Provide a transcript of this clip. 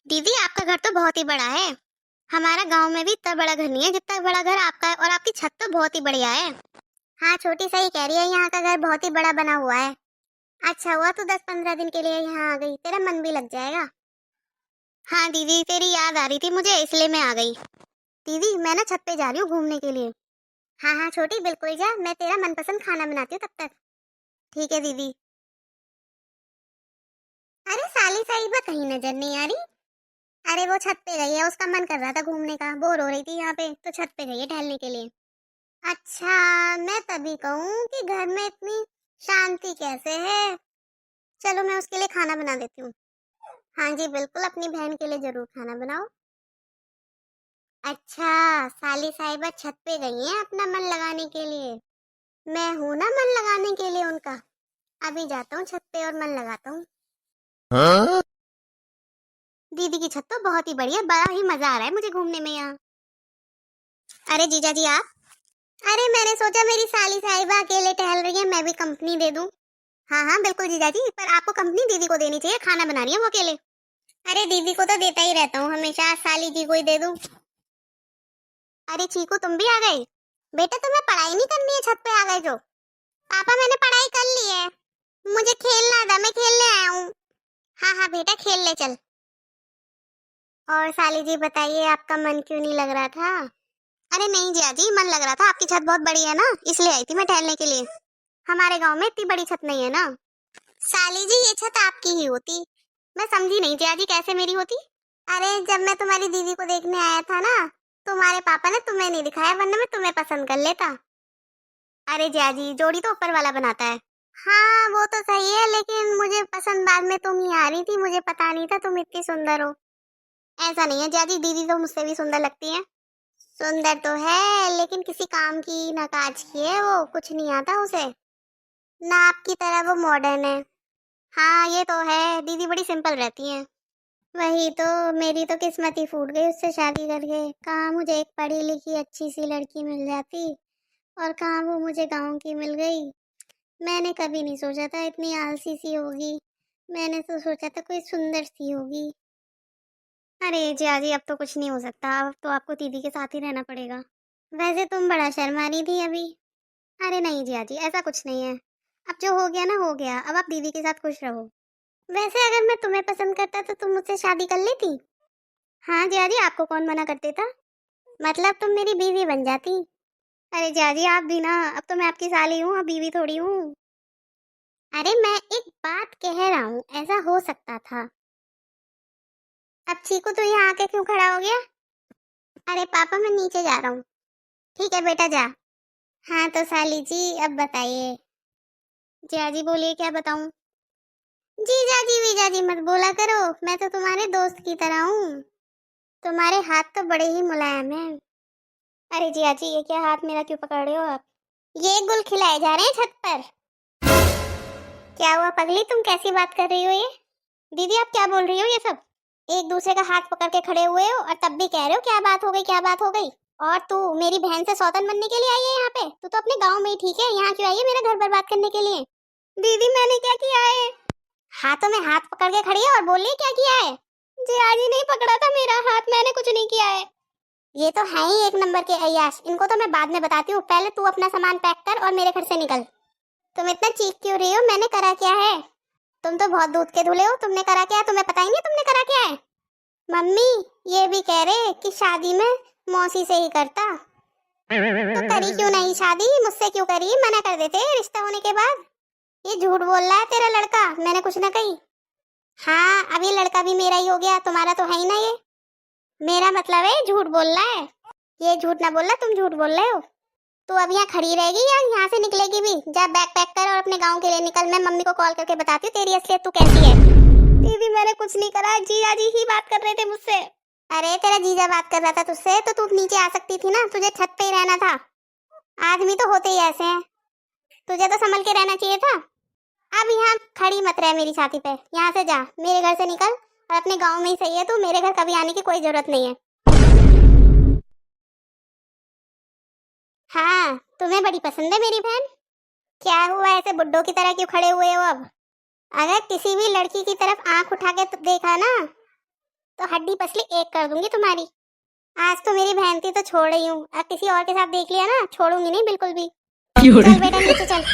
दीदी आपका घर तो बहुत ही बड़ा है। हमारा गांव में भी इतना बड़ा घर नहीं है जितना बड़ा घर आपका है, और आपकी छत तो बहुत ही बढ़िया है। हाँ छोटी सही कह रही है, यहाँ का घर बहुत ही बड़ा बना हुआ है। अच्छा हुआ तू 10-15 दिन के लिए यहाँ आ गई, तेरा मन भी लग जाएगा। हाँ दीदी तेरी याद आ रही थी मुझे, इसलिए मैं आ गई। दीदी मैं ना छत पे जा रही हूँ घूमने के लिए। हाँ हाँ छोटी बिल्कुल जा, मैं तेरा मनपसंद खाना बनाती हूँ तब तक। ठीक है दीदी। अरे साली साहिबा कहीं नजर नहीं आ रही। अरे वो छत पे गई है, उसका मन कर रहा था घूमने का, बोर हो रही थी यहाँ पे तो छत पे गई है टहलने के लिए। अच्छा, मैं तभी कहूँ कि घर में इतनी शांति कैसे है। चलो मैं उसके लिए खाना बना देती हूँ। हाँ जी बिल्कुल, अपनी बहन के लिए जरूर खाना बनाओ। अच्छा, साली साहिबा छत पे गई हैं अपना मन लगाने के लिए। मैं हूं ना मन लगाने के लिए उनका। अभी जाता हूँ छत पे और मन लगाता हूँ। हाँ? दीदी की छत तो बहुत ही बढ़िया, बड़ा ही मजा आ रहा है मुझे घूमने में यहाँ। अरे जीजा जी आप। अरे मैंने सोचा मेरी साली साहिबा अकेले टहल रही है, मैं भी कंपनी दे दूं। हाँ हाँ बिल्कुल जीजा जी, पर आपको कंपनी दीदी को देनी चाहिए, खाना बना रही है वो अकेले। अरे दीदी को तो देता ही रहता हूँ हमेशा, साली जी को ही दे दूं। अरे चीकू तुम भी आ गए। बेटा तुम्हें पढ़ाई नहीं करनी है, छत पे आ गए जो। पापा मैंने पढ़ाई कर ली है, मुझे खेलना था, मैं खेलने आया हूँ। हाँ हाँ बेटा खेल ले चल। और साली जी बताइए आपका मन क्यों नहीं लग रहा था। अरे नहीं जिया जी, मन लग रहा था, आपकी छत बहुत बड़ी है ना, इसलिए आई थी मैं टहलने के लिए। हमारे गांव में इतनी बड़ी छत नहीं है ना। साली जी ये छत आपकी ही होती। मैं समझी नहीं जिया जी, कैसे मेरी होती। अरे जब मैं तुम्हारी दीदी को देखने आया था ना, तुम्हारे पापा ने तुम्हें नहीं दिखाया, वरना मैं तुम्हें पसंद कर लेता। अरे जिया जी जोड़ी तो ऊपर वाला बनाता है। हाँ वो तो सही है, लेकिन मुझे पसंद बाद में तुम ही आ रही थी, मुझे पता नहीं था तुम इतनी सुंदर हो। ऐसा नहीं है जिया जी, दीदी तो मुझसे भी सुंदर लगती है। सुंदर तो है लेकिन किसी काम की ना काज की है, वो कुछ नहीं आता उसे। ना आपकी तरह वो मॉडर्न है। हाँ ये तो है, दीदी बड़ी सिंपल रहती हैं। वही तो, मेरी तो किस्मत ही फूट गई उससे शादी करके। कहाँ मुझे एक पढ़ी लिखी अच्छी सी लड़की मिल जाती, और कहाँ वो मुझे गांव की मिल गई। मैंने कभी नहीं सोचा था इतनी आलसी सी होगी, मैंने तो सोचा था कोई सुंदर सी होगी। अरे जिया जी अब तो कुछ नहीं हो सकता, अब तो आपको दीदी के साथ ही रहना पड़ेगा। वैसे तुम बड़ा शर्मा रही थी अभी। अरे नहीं जिया जी ऐसा कुछ नहीं है, अब जो हो गया ना हो गया, अब आप दीदी के साथ खुश रहो। वैसे अगर मैं तुम्हें पसंद करता तो तुम मुझसे शादी कर लेती। हाँ जिया जी आपको कौन मना कर देता, मतलब तुम मेरी बीवी बन जाती। अरे जिया जी आप भी ना, अब तो मैं आपकी साली हूँ, अब बीवी थोड़ी हूँ। अरे मैं एक बात कह रहा हूँ, ऐसा हो सकता था। अब चीकू तो यहाँ आके क्यों खड़ा हो गया। अरे पापा मैं नीचे जा रहा हूँ। ठीक है बेटा जा। हाँ तो साली जी अब बताइए। जिया जी बोलिए क्या बताऊं। जीजा जी वीजा जी मत बोला करो, मैं तो तुम्हारे दोस्त की तरह हूँ। तुम्हारे हाथ तो बड़े ही मुलायम हैं। अरे जिया जी ये क्या हाथ मेरा क्यों पकड़ रहे हो आप। ये गुल खिलाए जा रहे हैं छत पर। क्या हुआ पगली, तुम कैसी बात कर रही हो ये। दीदी आप क्या बोल रही हो ये सब। एक दूसरे का हाथ पकड़ के खड़े हुए हो और तब भी कह रहे हो क्या बात हो गई क्या बात हो गई। और तू मेरी बहन से सौतन बनने के लिए आई है यहाँ पे, तू तो अपने गांव में ही ठीक है, यहाँ क्यों आई है मेरा घर बर्बाद करने के लिए। दीदी मैंने क्या किया है। हाथों में हाथ पकड़ के खड़ी है और बोल रही है क्या किया है। जी आज ही नहीं पकड़ा था मेरा हाथ, मैंने कुछ नहीं किया है। ये तो है ही एक नंबर के अय्याश, इनको तो मैं बाद में बताती हूँ, पहले तू अपना सामान पैक कर और मेरे घर से निकल। तुम इतना चीख क्यों रही हो, मैंने करा क्या है। तुम तो बहुत दूध के धुले हो, तुमने करा क्या है तुम्हें पता ही नहीं तुमने करा क्या है। मम्मी ये भी कह रहे कि शादी में मौसी से ही करता, तो करी क्यों नहीं शादी, मुझसे क्यों करी, मना कर देते रिश्ता होने के बाद। ये झूठ बोल रहा है तेरा लड़का, मैंने कुछ ना कही। हाँ अब ये लड़का भी मेरा ही हो गया, तुम्हारा तो है ही ना ये। मेरा मतलब है झूठ बोल रहा है, ये झूठ ना बोल रहा, तुम झूठ बोल रहे हो। तू अब यहाँ खड़ी रहेगी या यहाँ से निकलेगी भी, जा बैग पैक कर और अपने गाँव के लिए निकल, मैं मम्मी को कॉल करके बताती हूँ तेरी असलियत तू कैसी है। दीदी मैंने कुछ नहीं करा, जीजा जी ही बात कर रहे थे मुझसे। अरे तेरा जीजा बात कर रहा था तुझसे तो तू नीचे आ सकती थी ना, तुझे छत पे ही रहना था। आदमी तो होते ही ऐसे हैं, तुझे तो संभल के रहना चाहिए था। अब यहाँ खड़ी मत रह मेरी छाती पे, यहाँ से जा, मेरे घर से निकल, और अपने गांव में ही सही है तू, मेरे घर कभी आने की कोई जरूरत नहीं है। हाँ तुम्हें बड़ी पसंद है मेरी बहन। क्या हुआ ऐसे बुड्ढों की तरह क्यों खड़े हुए हो अब। अगर किसी भी लड़की की तरफ आंख उठा के देखा ना तो हड्डी पसली एक कर दूंगी तुम्हारी। आज तो मेरी बहन थी तो छोड़ रही हूँ, अब किसी और के साथ देख लिया ना, छोड़ूंगी नहीं बिल्कुल भी। चल बेटा नीचे चल।